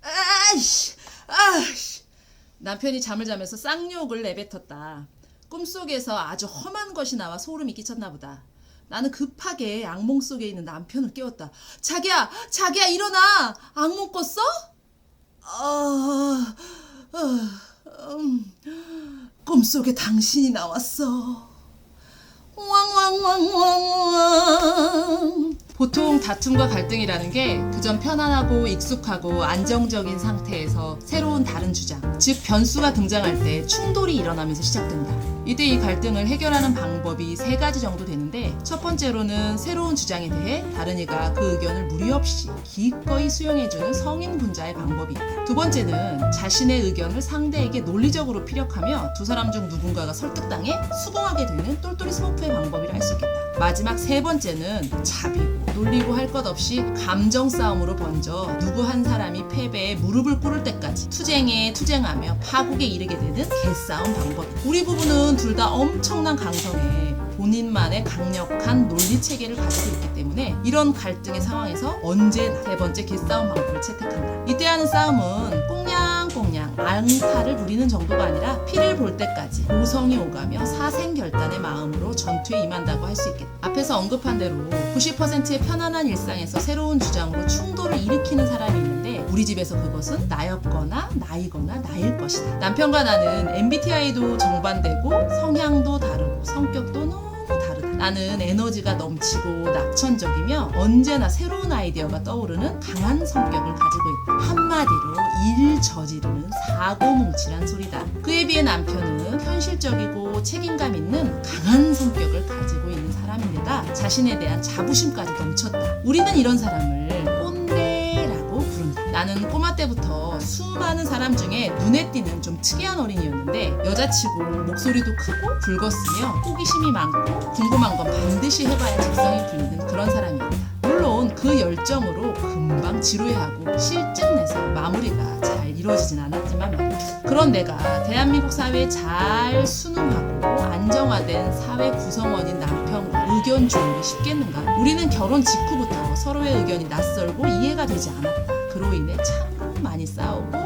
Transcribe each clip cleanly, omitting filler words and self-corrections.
아이씨, 아이씨. 남편이 잠을 자면서 쌍욕을 내뱉었다. 꿈속에서 아주 험한 것이 나와 소름이 끼쳤나 보다. 나는 급하게 악몽 속에 있는 남편을 깨웠다. 자기야, 자기야 일어나. 악몽 꿨어? 꿈속에 당신이 나왔어. 왕왕왕왕왕. 보통 다툼과 갈등이라는 게 그전 편안하고 익숙하고 안정적인 상태에서 새로운 다른 주장, 즉 변수가 등장할 때 충돌이 일어나면서 시작된다. 이때 이 갈등을 해결하는 방법이 3가지 정도 되는데, 첫 번째로는 새로운 주장에 대해 다른 이가 그 의견을 무리 없이 기꺼이 수용해주는 성인 분자의 방법이 있다. 두 번째는 자신의 의견을 상대에게 논리적으로 피력하며 두 사람 중 누군가가 설득당해 수긍하게 되는 똘똘이 스모프의 방법이라 할 수 있겠다. 마지막 3번째는 자비고 놀리고 할 것 없이 감정 싸움으로 번져 누구 한 사람이 패배에 무릎을 꿇을 때까지 투쟁에 투쟁하며 파국에 이르게 되는 개싸움 방법. 우리 부부는 둘 다 엄청난 강성에 본인만의 강력한 논리 체계를 가지고 있기 때문에 이런 갈등의 상황에서 언제나 3번째 개싸움 방법을 채택한다. 이때 하는 싸움은 꽁냥꽁냥 앙탈을 부리는 정도가 아니라 피를 볼 때까지 고성이 오가며 사생결단의 마음으로 전투에 임한다고 할 수 있겠다. 앞에서 언급한 대로 90%의 편안한 일상에서 새로운 주장으로 충돌을 일으키는 사람이 있는데, 우리 집에서 그것은 나였거나 나이거나 나일 것이다. 남편과 나는 MBTI도 정반대고 성향도 다르고 성격도 너무 다르다. 나는 에너지가 넘치고 낙천적이며 언제나 새로운 아이디어가 떠오르는 강한 성격을 가지고 있다. 한마디로 일 저지르는 사고뭉치란 소리다. 그에 비해 남편은 현실적이고 책임감 있는 강한 성격을 가지고 있는 사람인데다 자신에 대한 자부심까지 넘쳤다. 우리는 이런 사람을 꼰대라고 부른다. 나는 꼬마 때부터 수많은 사람 중에 눈에 띄는 좀 특이한 어린이였는데, 여자치고 목소리도 크고 붉었으며 호기심이 많고 궁금한 건 반드시 해봐야 직성이 풀리는 그런 사람이었다. 물론 그 열정으로 금방 지루해하고 실증내서 마무리가 잘 이루어지진 않았지만 말이야. 그런 내가 대한민국 사회에 잘 순응하고 안정화된 사회 구성원인 남편과 의견 조율이 쉽겠는가? 우리는 결혼 직후부터 서로의 의견이 낯설고 이해가 되지 않았다. 그로 인해 참 많이 싸웠고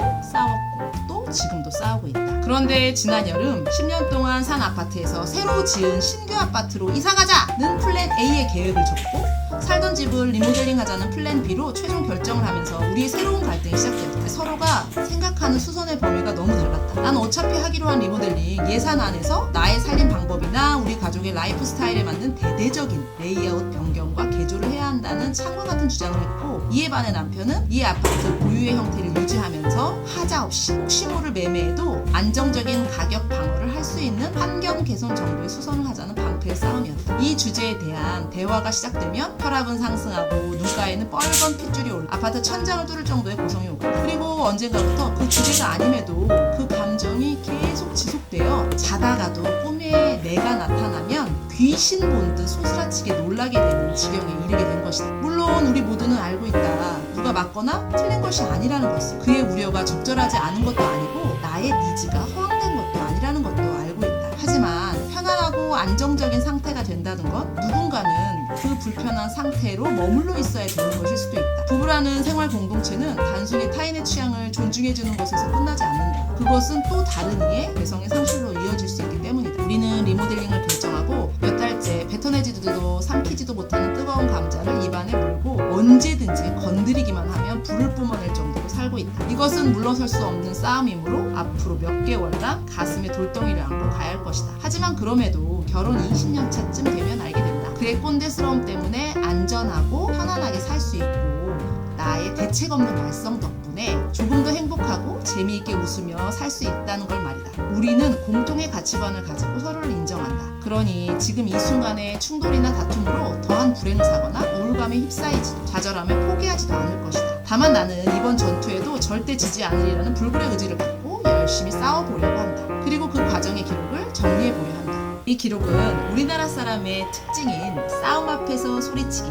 또 지금도 싸우고 있다. 그런데 지난 여름 10년 동안 산 아파트에서 새로 지은 신규 아파트로 이사가자는 플랜 A의 계획을 줬고, 살던 집을 리모델링 하자는 플랜 B로 최종 결정을 하면서 우리의 새로운 갈등이 시작됐다. 서로가 생각하는 수선의 범위가 너무 달랐다. 난 어차피 하기로 한 리모델링 예산 안에서 나의 살림 방법이나 우리 가족의 라이프 스타일에 맞는 대대적인 레이아웃 변경과 개조를 해야 한다는 창과 같은 주장을 했고, 이에 반해 남편은 이 아파트 고유의 형태를 유지하면서 하자 없이 혹시 모를 매매에도 안정적인 가격 방어를 할 수 있는 환경 개선 정도의 수선을 하자는 방패의 싸움이었다. 이 주제에 대한 대화가 시작되면 혈압은 상승하고 눈가에는 뻘건 핏줄이 올라 아파트 천장을 뚫을 정도의 고성이 오고, 그리고 언젠가부터 그 주제가 아님에도 그 감정이 계속 지속되어 자다가도 꿈에 내가 나타나면 귀신 본 듯 소스라치게 놀라게 되는 지경에 이르게 된 것이다. 물론 우리 모두는 알고 있다. 누가 맞거나 틀린 것이 아니라는 것을. 그의 우려가 적절하지 않은 것도 아니고 나의 니즈가 허황된 것도 아니라는 것도 알고 있다. 하지만 편안하고 안정적인 상태가 된다는 건 누군가는 그 불편한 상태로 머물러 있어야 되는 것일 수도 있다. 부부라는 생활 공동체는 단순히 타인의 취향을 존중해주는 것에서 끝나지 않는다. 그것은 또 다른 이의 개성의 상실로 이어질 수 있기 때문이다. 우리는 리모델링을 결정하고 몇 달째 뱉어내지도 삼키지도 못하는 뜨거운 감자를 입안에 물고 언제든지 건드리기만 하면 불을 뿜어낼 정도로 살고 있다. 이것은 물러설 수 없는 싸움이므로 앞으로 몇 개월간 가슴에 돌덩이를 안고 가야 할 것이다. 하지만 그럼에도 결혼 20년 차쯤 되면 알게 된다. 그의 꼰대스러움 때문에 안전하고 편안하게 살 수 있고, 나의 대책 없는 말썽 덕분에 조금 더 행복하고 재미있게 웃으며 살 수 있다는 걸 말이다. 우리는 공통의 가치관을 가지고 서로를 인정한다. 그러니 지금 이 순간의 충돌이나 다툼으로 더한 불행을 사거나 우울감에 휩싸이지도 좌절하며 포기하지도 않을 것이다. 다만 나는 이번 전투에도 절대 지지 않으리라는 불굴의 의지를 갖고 열심히 싸워보려고 한다. 그리고 그 과정의 기록을 정리해보려 한다. 이 기록은 우리나라 사람의 특징인 싸움 앞에서 소리치기,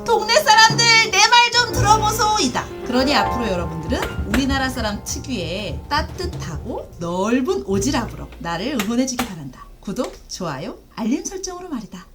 동네 사람들 내 말 좀 들어보소이다. 그러니 앞으로 여러분들은 우리나라 사람 특유의 따뜻하고 넓은 오지랖으로 나를 응원해주기 바란다. 구독, 좋아요, 알림 설정으로 말이다.